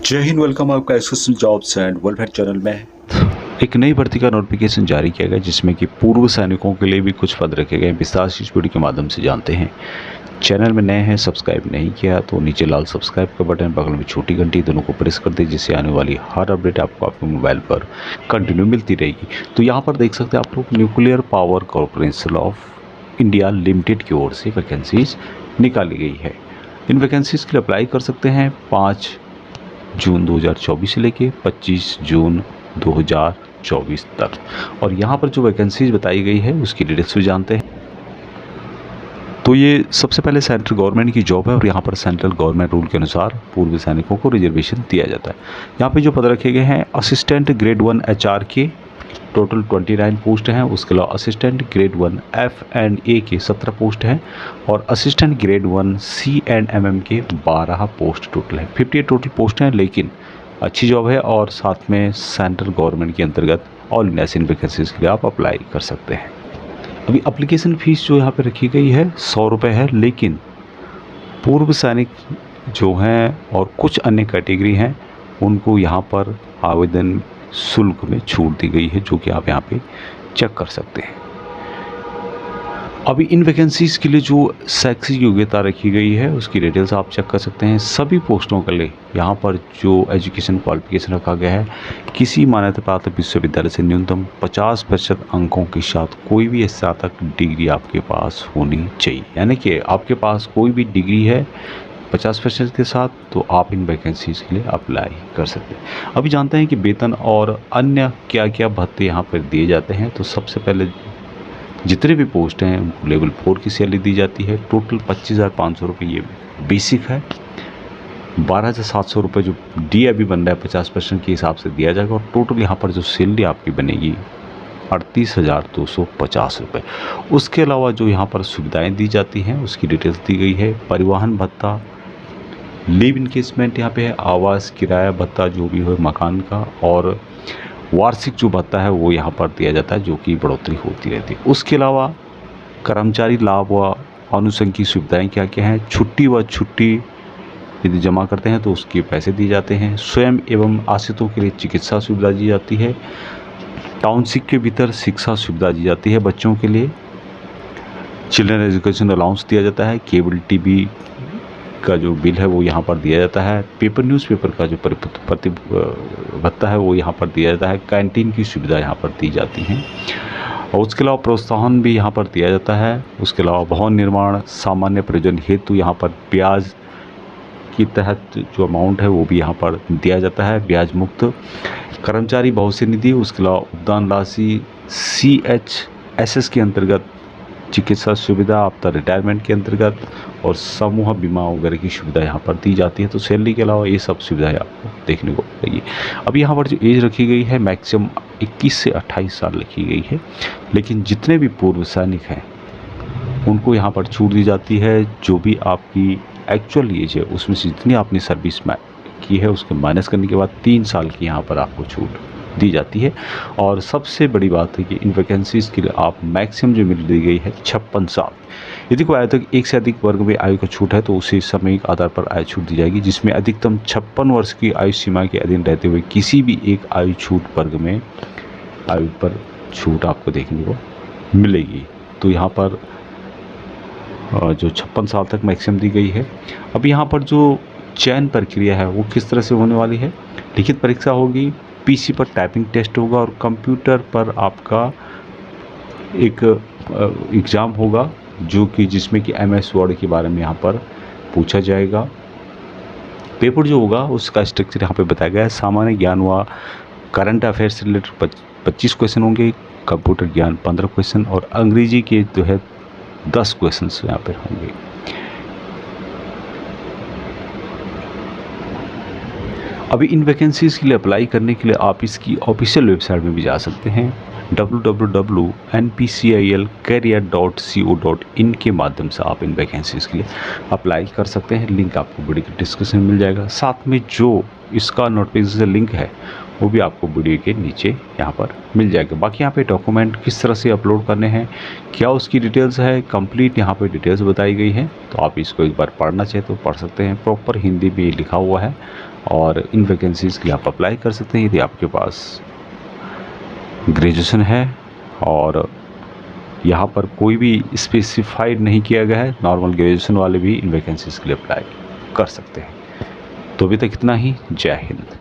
जय हिंद। वेलकम आपका association jobs and welfare channel में। एक नई भर्ती का नोटिफिकेशन जारी किया गया जिसमें कि पूर्व सैनिकों के लिए भी कुछ पद रखे गए। विस्तार से इस वीडियो के माध्यम से जानते हैं। चैनल में नए हैं, सब्सक्राइब नहीं किया तो नीचे लाल सब्सक्राइब का बटन, बगल में छोटी घंटी, दोनों को प्रेस कर दे जिससे आने वाली हर अपडेट आपको आपके मोबाइल पर कंटिन्यू मिलती रहेगी। तो यहाँ पर देख सकते हैं आप लोग, nuclear power corporation of India limited की ओर से वैकेंसीज निकाली गई है। इन वैकेंसीज के लिए अप्लाई कर सकते हैं 5 जून 2024 से लेके 25 जून 2024 तक। और यहाँ पर जो वैकेंसीज बताई गई है उसकी डिटेल्स भी जानते हैं। तो ये सबसे पहले सेंट्रल गवर्नमेंट की जॉब है और यहाँ पर सेंट्रल गवर्नमेंट रूल के अनुसार पूर्व सैनिकों को रिजर्वेशन दिया जाता है। यहाँ पे जो पद रखे गए हैं, असिस्टेंट ग्रेड 1 HR के टोटल 29 पोस्ट हैं। उसके अलावा असिस्टेंट ग्रेड 1 F&A के 17 पोस्ट हैं और असिस्टेंट ग्रेड 1 C&MM के 12 पोस्ट टोटल है। 58 टोटल पोस्ट हैं, लेकिन अच्छी जॉब है और साथ में सेंट्रल गवर्नमेंट के अंतर्गत ऑल इंडिया इन वैकेंसीज के लिए आप अप्लाई कर सकते हैं। अभी एप्लीकेशन फ़ीस जो यहाँ पे रखी गई है 100 रुपये है, लेकिन पूर्व सैनिक जो हैं और कुछ अन्य कैटेगरी हैं उनको यहाँ पर आवेदन शुल्क में छूट दी गई है, जो कि आप यहाँ पे चेक कर सकते हैं। अभी इन वैकेंसीज़ के लिए जो शैक्षिक योग्यता रखी गई है उसकी डिटेल्स आप चेक कर सकते हैं। सभी पोस्टों के लिए यहाँ पर जो एजुकेशन क्वालिफिकेशन रखा गया है, किसी मान्यता प्राप्त विश्वविद्यालय से न्यूनतम 50% अंकों के साथ कोई भी स्नातक डिग्री आपके पास होनी चाहिए। यानी कि आपके पास कोई भी डिग्री है 50% के साथ, तो आप इन वैकेंसीज़ के लिए अप्लाई कर सकते हैं। अभी जानते हैं कि वेतन और अन्य क्या क्या भत्ते यहाँ पर दिए जाते हैं। तो सबसे पहले जितने भी पोस्ट हैं उनको लेवल 4 की सैलरी दी जाती है। टोटल 25,500 रुपये ये बेसिक है। 12,700 रुपये जो डी अभी बन रहा है 50% के हिसाब से दिया जाएगा और टोटल यहाँ पर जो सैलरी आपकी बनेगी 38,250 रुपये। उसके अलावा जो यहाँ पर सुविधाएं दी जाती हैं उसकी डिटेल्स दी गई है। परिवहन भत्ता, लिव इनकेसमेंट यहाँ पे है, आवास किराया भत्ता जो भी हो मकान का, और वार्षिक जो भत्ता है वो यहाँ पर दिया जाता है, जो कि बढ़ोतरी होती रहती है। उसके अलावा कर्मचारी लाभ व अनुषंग की सुविधाएं क्या क्या हैं। छुट्टी यदि जमा करते हैं तो उसके पैसे दिए जाते हैं। स्वयं एवं आश्रितों के लिए चिकित्सा सुविधा दी जाती है। टाउनशिप के भीतर शिक्षा सुविधा दी जाती है बच्चों के लिए। चिल्ड्रन एजुकेशन अलाउंस दिया जाता है। केबल टीवी का जो बिल है वो यहाँ पर दिया जाता है। पेपर न्यूज़पेपर का जो प्रति भत्ता है वो यहाँ पर दिया जाता है। कैंटीन की सुविधा यहाँ पर दी जाती हैं और उसके अलावा प्रोत्साहन भी यहाँ पर दिया जाता है। उसके अलावा भवन निर्माण सामान्य प्रयोजन हेतु यहाँ पर ब्याज के तहत जो अमाउंट है वो भी यहाँ पर दिया जाता है, ब्याज मुक्त। कर्मचारी भविष्य निधि, उसके अलावा उपदान राशि, CHSS के अंतर्गत चिकित्सा सुविधा, आपका रिटायरमेंट के अंतर्गत, और समूह बीमा वगैरह की सुविधा यहाँ पर दी जाती है। तो सैलरी के अलावा ये सब सुविधाएं आपको देखने को मिलेगी। अब यहाँ पर जो एज रखी गई है मैक्सिमम 21 से 28 साल रखी गई है, लेकिन जितने भी पूर्व सैनिक हैं उनको यहाँ पर छूट दी जाती है। जो भी आपकी एक्चुअल एज है उसमें से जितनी आपने सर्विस में की है उसके माइनस करने के बाद 3 साल की यहाँ पर आपको छूट दी जाती है। और सबसे बड़ी बात है कि इन वैकेंसीज़ के लिए आप मैक्सिमम जो मिल दी गई है 56 साल। यदि कोई आयु तक एक से अधिक वर्ग में आयु का छूट है तो उसे सामयिक आधार पर आयु छूट दी जाएगी, जिसमें अधिकतम 56 वर्ष की आयु सीमा के अधीन रहते हुए किसी भी एक आयु छूट वर्ग में आयु पर छूट आपको देखने को मिलेगी। तो यहाँ पर जो 56 साल तक मैक्सिमम दी गई है। अब यहाँ पर जो चयन प्रक्रिया है वो किस तरह से होने वाली है। लिखित परीक्षा होगी, PC पर टाइपिंग टेस्ट होगा और कंप्यूटर पर आपका एक एग्ज़ाम होगा जो कि जिसमें कि MS वर्ड के बारे में यहाँ पर पूछा जाएगा। पेपर जो होगा उसका स्ट्रक्चर यहाँ पे बताया गया है। सामान्य ज्ञान व करंट अफेयर्स से रिलेटेड 25 क्वेश्चन होंगे, कंप्यूटर ज्ञान 15 क्वेश्चन और अंग्रेजी के जो है 10 क्वेश्चन यहाँ पर होंगे। अभी इन वैकेंसीज़ के लिए अप्लाई करने के लिए आप इसकी ऑफिशियल वेबसाइट में भी जा सकते हैं। www.npcilcareer.co.in के माध्यम से आप इन वैकेंसीज़ के लिए अप्लाई कर सकते हैं। लिंक आपको वीडियो के डिस्क्रिप्शन में मिल जाएगा। साथ में जो इसका नोटिफिकेशन लिंक है वो भी आपको वीडियो के नीचे यहाँ पर मिल जाएगा। बाकी यहाँ पे डॉक्यूमेंट किस तरह से अपलोड करने हैं, क्या उसकी डिटेल्स है, कंप्लीट यहाँ पे डिटेल्स बताई गई है। तो आप इसको एक बार पढ़ना चाहे तो पढ़ सकते हैं। प्रॉपर हिंदी में लिखा हुआ है, और इन वैकेंसीज़ के लिए आप अप्लाई कर सकते हैं यदि आपके पास ग्रेजुएशन है। और यहाँ पर कोई भी स्पेसिफाइड नहीं किया गया है, नॉर्मल ग्रेजुएशन वाले भी इन वैकेंसीज़ के लिए अप्लाई कर सकते हैं। तो अभी तक इतना ही। जय हिंद।